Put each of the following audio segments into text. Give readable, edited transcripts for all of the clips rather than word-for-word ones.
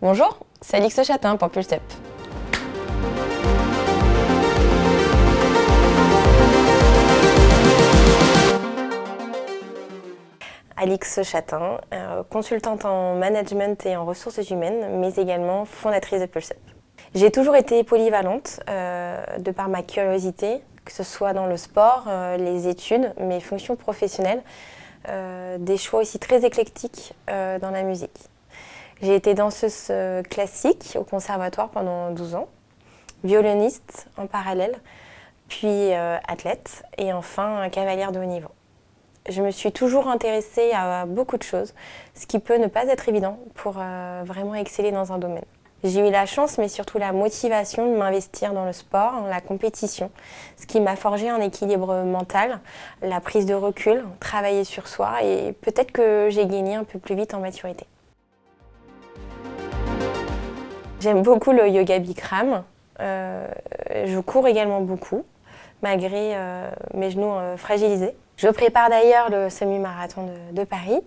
Bonjour, c'est Alix Chatin pour Pulsep. Alix Chatin, consultante en management et en ressources humaines, mais également fondatrice de Pulsep. J'ai toujours été polyvalente de par ma curiosité, que ce soit dans le sport, les études, mes fonctions professionnelles, des choix aussi très éclectiques dans la musique. J'ai été danseuse classique au conservatoire pendant 12 ans, violoniste en parallèle, puis athlète et enfin cavalière de haut niveau. Je me suis toujours intéressée à beaucoup de choses, ce qui peut ne pas être évident pour vraiment exceller dans un domaine. J'ai eu la chance, mais surtout la motivation de m'investir dans le sport, la compétition, ce qui m'a forgé un équilibre mental, la prise de recul, travailler sur soi et peut-être que j'ai gagné un peu plus vite en maturité. J'aime beaucoup le yoga Bikram. Je cours également beaucoup, malgré mes genoux fragilisés. Je prépare d'ailleurs le semi-marathon de Paris.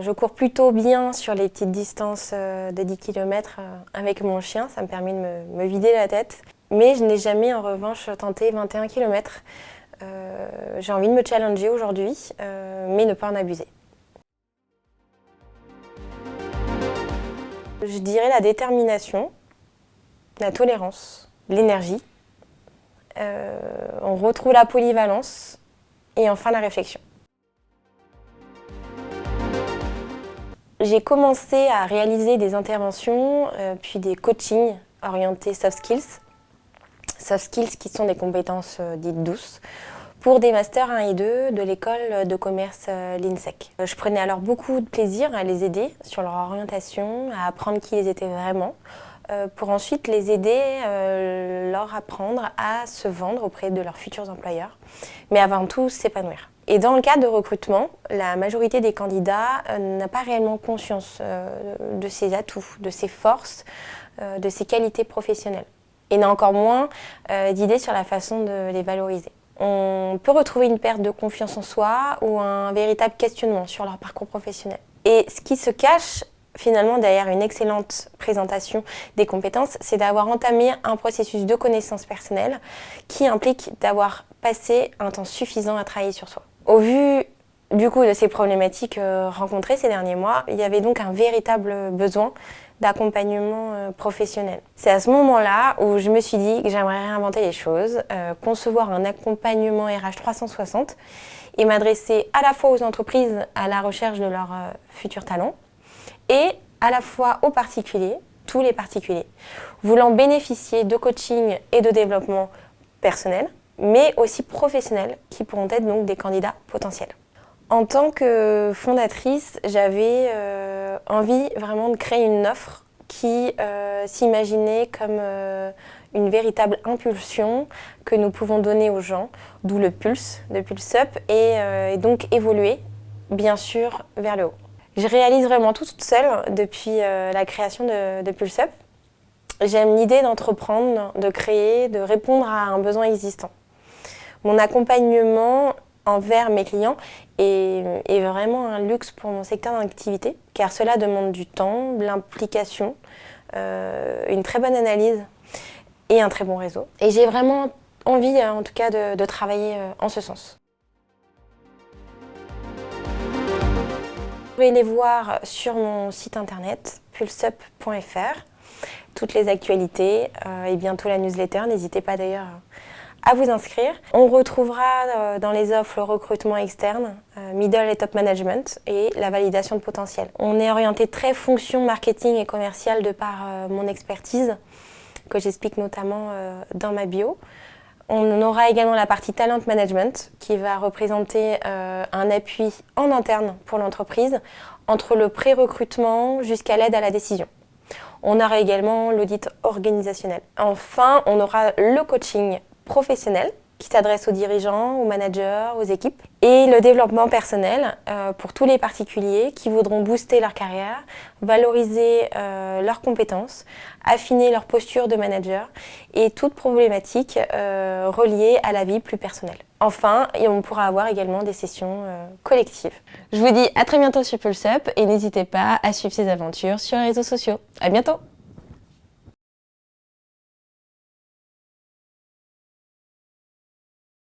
Je cours plutôt bien sur les petites distances de 10 km avec mon chien, ça me permet de me vider la tête. Mais je n'ai jamais en revanche tenté 21 km. J'ai envie de me challenger aujourd'hui, mais ne pas en abuser. Je dirais la détermination, la tolérance, l'énergie. On retrouve la polyvalence et enfin la réflexion. J'ai commencé à réaliser des interventions, puis des coachings orientés soft skills. Soft skills qui sont des compétences dites douces, pour des masters 1 et 2 de l'école de commerce l'INSEC. Je prenais alors beaucoup de plaisir à les aider sur leur orientation, à apprendre qui ils étaient vraiment, pour ensuite les aider, leur apprendre à se vendre auprès de leurs futurs employeurs, mais avant tout s'épanouir. Et dans le cadre de recrutement, la majorité des candidats n'a pas réellement conscience de ses atouts, de ses forces, de ses qualités professionnelles, et n'a encore moins d'idées sur la façon de les valoriser. On peut retrouver une perte de confiance en soi ou un véritable questionnement sur leur parcours professionnel. Et ce qui se cache finalement derrière une excellente présentation des compétences, c'est d'avoir entamé un processus de connaissance personnelle qui implique d'avoir passé un temps suffisant à travailler sur soi. Au vu du coup de ces problématiques rencontrées ces derniers mois, il y avait donc un véritable besoin d'accompagnement professionnel. C'est à ce moment-là où je me suis dit que j'aimerais réinventer les choses, concevoir un accompagnement RH 360 et m'adresser à la fois aux entreprises à la recherche de leurs futurs talents et à la fois aux particuliers, tous les particuliers, voulant bénéficier de coaching et de développement personnel, mais aussi professionnels qui pourront être donc des candidats potentiels. En tant que fondatrice, j'avais envie vraiment de créer une offre qui s'imaginait comme une véritable impulsion que nous pouvons donner aux gens, d'où le pulse de Pulsep, et donc évoluer, bien sûr, vers le haut. Je réalise vraiment tout toute seule depuis la création de Pulsep. J'aime l'idée d'entreprendre, de créer, de répondre à un besoin existant. Mon accompagnement envers mes clients est vraiment un luxe pour mon secteur d'activité, car cela demande du temps, de l'implication, une très bonne analyse et un très bon réseau. Et j'ai vraiment envie, en tout cas, de travailler en ce sens. Vous pouvez les voir sur mon site internet pulsep.fr, toutes les actualités et bientôt la newsletter. N'hésitez pas d'ailleurs à vous inscrire. On retrouvera dans les offres le recrutement externe, middle et top management et la validation de potentiel. On est orienté très fonction marketing et commercial de par mon expertise, que j'explique notamment dans ma bio. On aura également la partie talent management qui va représenter un appui en interne pour l'entreprise entre le pré-recrutement jusqu'à l'aide à la décision. On aura également l'audit organisationnel. Enfin, on aura le coaching professionnel qui s'adresse aux dirigeants, aux managers, aux équipes, et le développement personnel pour tous les particuliers qui voudront booster leur carrière, valoriser leurs compétences, affiner leur posture de manager et toute problématique reliée à la vie plus personnelle. Enfin, et on pourra avoir également des sessions collectives. Je vous dis à très bientôt sur Pulse Up et n'hésitez pas à suivre ces aventures sur les réseaux sociaux. À bientôt!